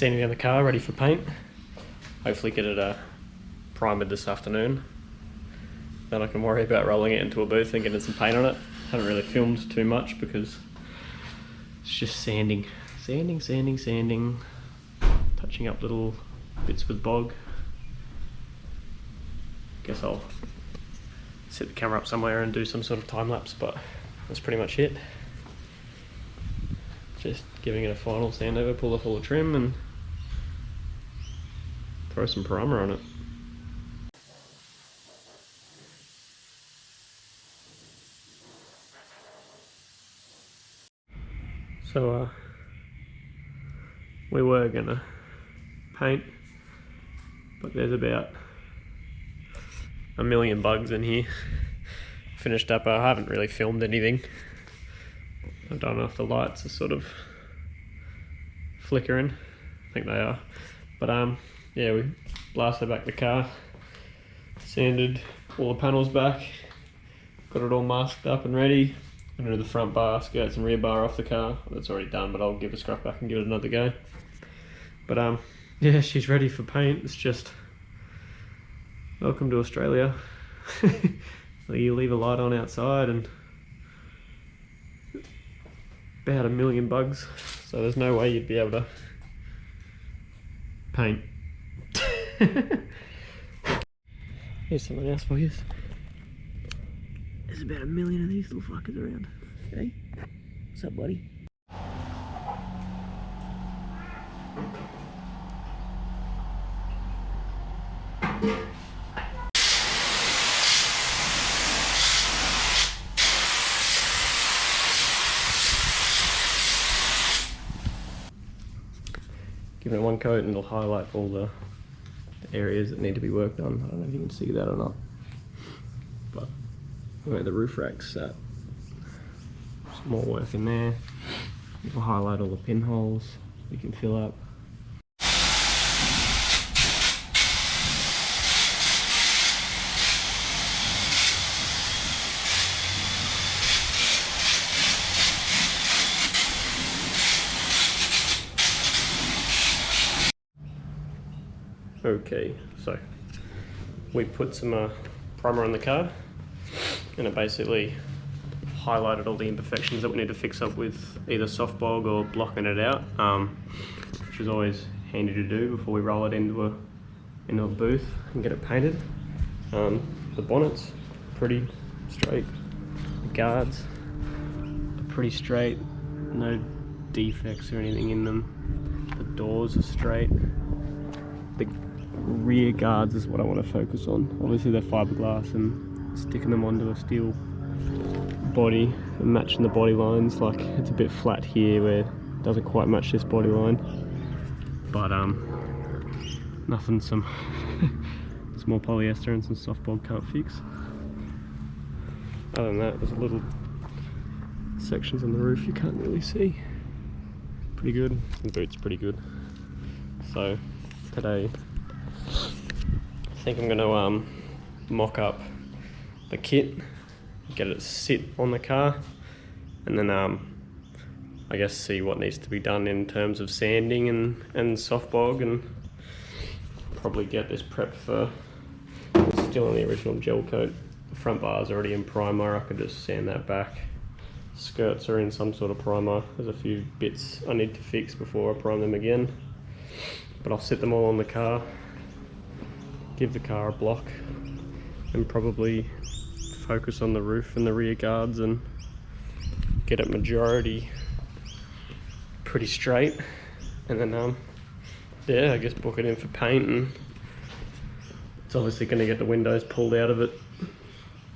sanding down the car, ready for paint. Hopefully get it primed this afternoon. Then I can worry about rolling it into a booth and getting some paint on it. Haven't really filmed too much because it's just sanding. Sanding. Touching up little bits with bog. Guess I'll set the camera up somewhere and do some sort of time lapse, but that's pretty much it. Just giving it a final sand over, pull off all the trim and throw some primer on it. So we were gonna paint, but there's about 1 million bugs in here. Finished up, I haven't really filmed anything. I don't know if the lights are sort of flickering. I think they are. But yeah, we blasted back the car, sanded all the panels back, got it all masked up and ready. I'm gonna do the front bar, skirts and rear bar off the car. That's already done, but I'll give the scruff back and give it another go. But yeah, she's ready for paint. It's just, welcome to Australia. You leave a light on outside and about 1 million bugs, so there's no way you'd be able to paint. Here's something else for you. There's about 1 million of these little fuckers around. Hey, what's up, buddy? Give it one coat and it'll highlight all the areas that need to be worked on. I don't know if you can see that or not, but where the roof rack's at, some more work in there. It'll highlight all the pinholes we can fill up. Okay, so we put some primer on the car and it basically highlighted all the imperfections that we need to fix up with either soft bog or blocking it out, which is always handy to do before we roll it into a booth and get it painted. The bonnet's pretty straight, the guards are pretty straight, no defects or anything in them. The doors are straight. The rear guards is what I want to focus on. Obviously they're fiberglass, and sticking them onto a steel body and matching the body lines, like it's a bit flat here where it doesn't quite match this body line, but nothing some small polyester and some soft bog can't fix. Other than that, there's little sections on the roof you can't really see. Pretty good. The boot's pretty good. So today I think I'm going to mock up the kit, get it sit on the car, and then I guess see what needs to be done in terms of sanding and soft bog, and probably get this prepped for, it's still in the original gel coat. The front bar's already in primer, I could just sand that back. Skirts are in some sort of primer. There's a few bits I need to fix before I prime them again, but I'll set them all on the car, give the car a block, and probably focus on the roof and the rear guards and get it majority pretty straight, and then yeah, I guess book it in for paint. And it's obviously going to get the windows pulled out of it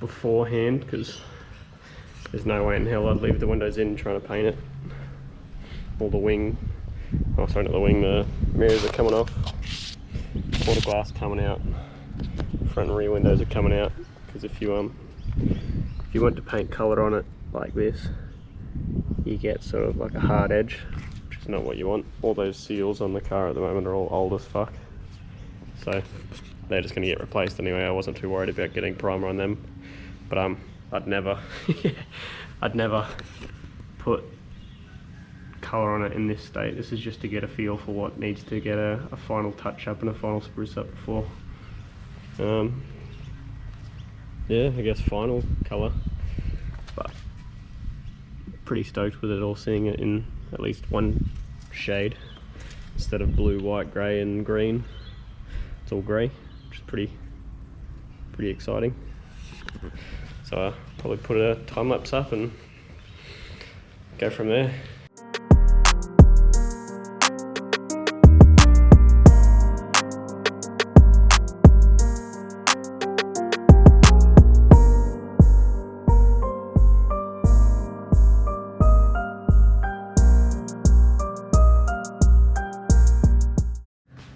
beforehand, because there's no way in hell I'd leave the windows in trying to paint it. All the wing, oh sorry, not the wing, the mirrors are coming off, all the glass coming out, front and rear windows are coming out, because if you want to paint colour on it like this, you get sort of like a hard edge, which is not what you want. All those seals on the car at the moment are all old as fuck, so they're just going to get replaced anyway. I wasn't too worried about getting primer on them, but I'd never put colour on it in this state. This is just to get a feel for what needs to get a final touch up and a final spruce up before. Yeah, I guess final colour, but pretty stoked with it all, seeing it in at least one shade instead of blue, white, grey and green. It's all grey, which is pretty exciting. So I'll probably put a time lapse up and go from there.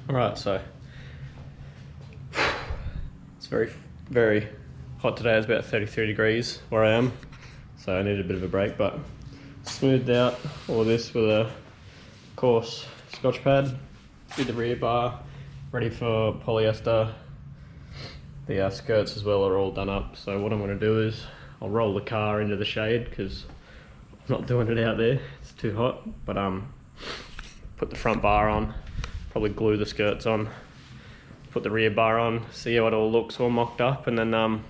Alright, so it's very hot today. It's about 33 degrees where I am, so I need a bit of a break, but smoothed out all of this with a coarse Scotch pad, did the rear bar, ready for polyester. The skirts as well are all done up, so what I'm going to do is I'll roll the car into the shade because I'm not doing it out there, it's too hot, but put the front bar on, probably glue the skirts on, put the rear bar on, see how it all looks all mocked up, and then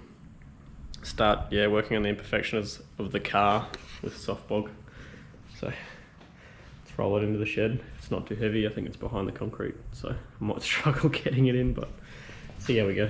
start working on the imperfections of the car with soft bog. So let's roll it into the shed. It's not too heavy, I think it's behind the concrete, so I might struggle getting it in, but see how we go.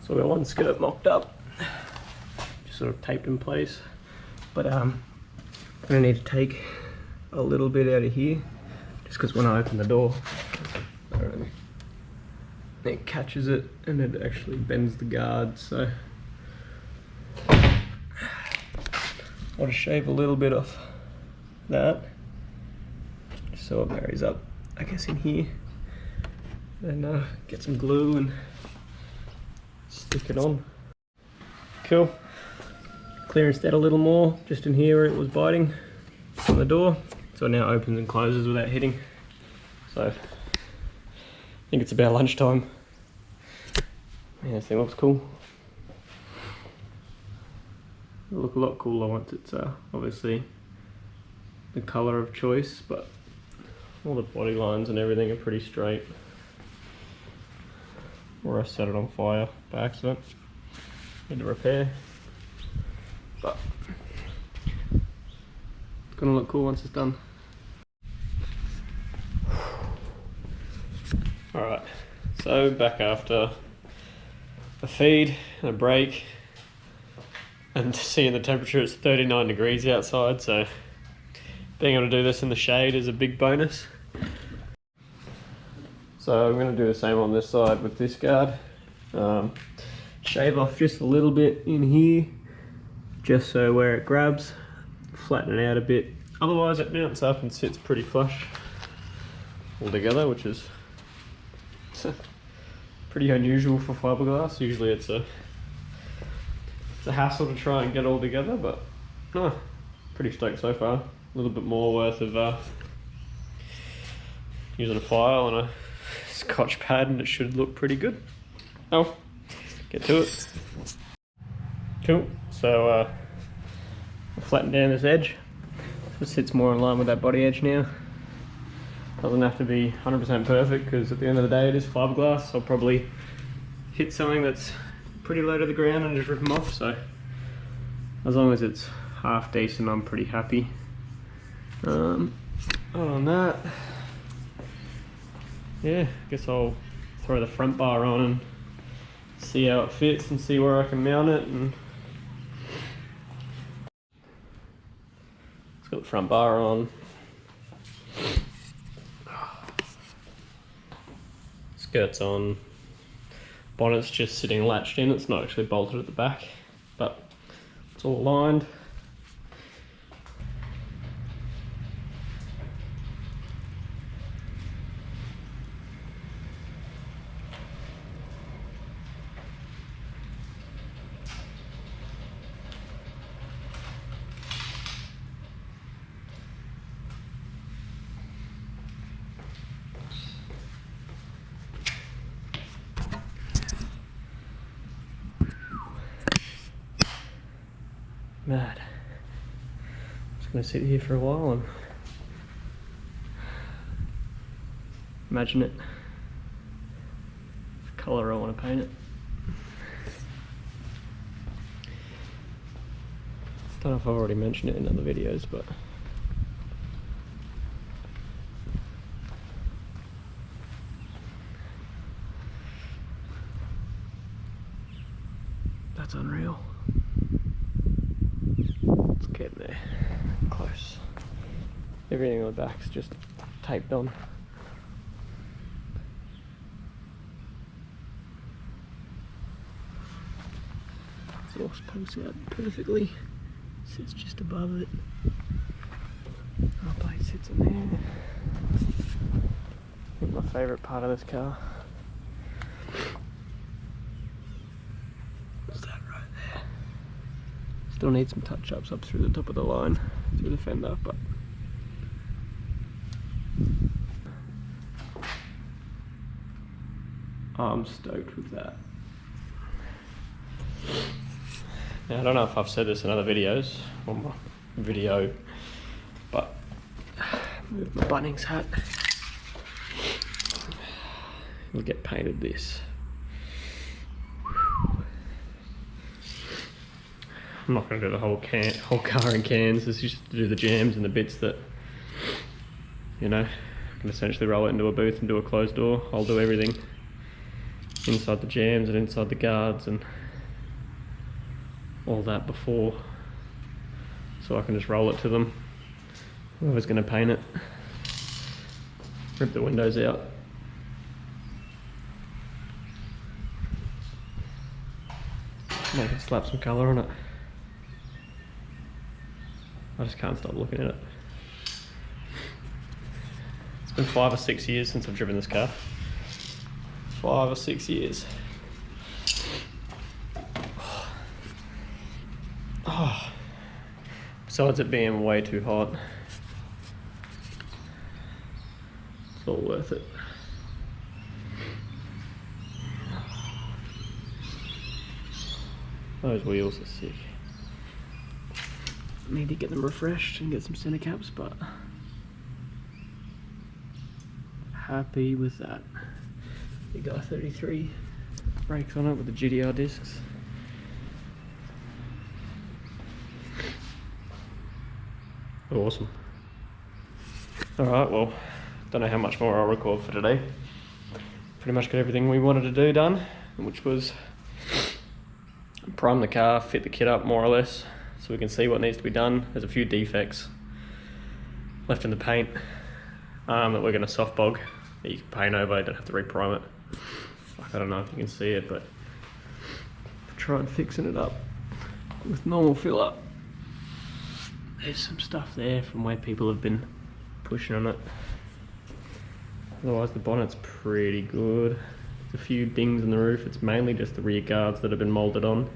So we got one skirt mocked up, just sort of taped in place, but I'm gonna need to take a little bit out of here, just because when I open the door, it catches it and it actually bends the guard, so I'll just shave a little bit off that, just so it marries up, I guess, in here, and get some glue and stick it on. Cool. Clearance that a little more, just in here where it was biting on the door. So it now opens and closes without hitting. So I think it's about lunchtime. Yeah, this thing looks cool. It'll look a lot cooler once it's obviously the colour of choice, but all the body lines and everything are pretty straight. Or I set it on fire by accident. Need to repair. But it's gonna look cool once it's done. Alright, so back after a feed and a break, and seeing the temperature, it's 39 degrees outside, so being able to do this in the shade is a big bonus. So I'm going to do the same on this side with this guard. Shave off just a little bit in here, just so where it grabs, flatten it out a bit. Otherwise it mounts up and sits pretty flush all together, which is pretty unusual for fiberglass. Usually it's a hassle to try and get all together, but no, pretty stoked so far. A little bit more worth of using a file and a Scotch pad and it should look pretty good. Oh, get to it. Cool, so I'll flatten down this edge. It sits more in line with that body edge now. Doesn't have to be 100% perfect because at the end of the day it is fiberglass. I'll probably hit something that's pretty low to the ground and just rip them off, so as long as it's half decent I'm pretty happy. Other than that, yeah, I guess I'll throw the front bar on and see how it fits and see where I can mount it. And it's got the front bar on. Skirt's on. Bonnet's just sitting latched in, it's not actually bolted at the back, but it's all aligned. Mad. I'm just gonna sit here for a while and imagine it. The colour I want to paint it. Don't know if I've already mentioned it in other videos, but that's unreal. It's getting there, close. Everything on the back's just taped on. Exhaust pulls out perfectly. Sits just above it. Our plate sits in there. I think my favourite part of this car is that right there. Still needs some touch-ups up through the top of the line, through the fender, but I'm stoked with that. Now, I don't know if I've said this in other videos, or my video, but move my Bunnings hat. We'll get painted this. I'm not going to do the whole car in cans. This is just to do the jams and the bits that, you know, I can essentially roll it into a booth and do a closed door. I'll do everything inside the jams and inside the guards and all that before, so I can just roll it to them. Whoever's going to paint it, rip the windows out. Maybe slap some colour on it. I just can't stop looking at it. It's been 5 or 6 years since I've driven this car. 5 or 6 years. Oh. Besides it being way too hot, it's all worth it. Those wheels are sick. Need to get them refreshed and get some center caps, but happy with that. Big guy 33 brakes on it with the GDR discs. Awesome. Alright, well, don't know how much more I'll record for today. Pretty much got everything we wanted to do done, which was prime the car, fit the kit up more or less, so we can see what needs to be done. There's a few defects left in the paint that we're going to soft bog. You can paint over, you don't have to reprime it. I don't know if you can see it, but try and fixing it up with normal fill up. There's some stuff there from where people have been pushing on it. Otherwise the bonnet's pretty good. There's a few dings in the roof. It's mainly just the rear guards that have been moulded on.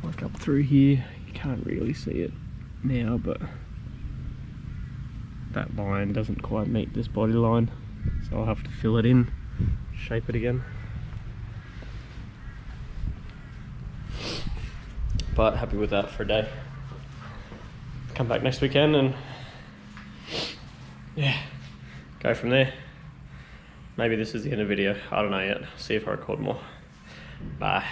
Like up through here, you can't really see it now, but that line doesn't quite meet this body line, so I'll have to fill it in, shape it again. But happy with that for a day. Come back next weekend and yeah, go from there. Maybe this is the end of the video. I don't know yet. See if I record more. Bye.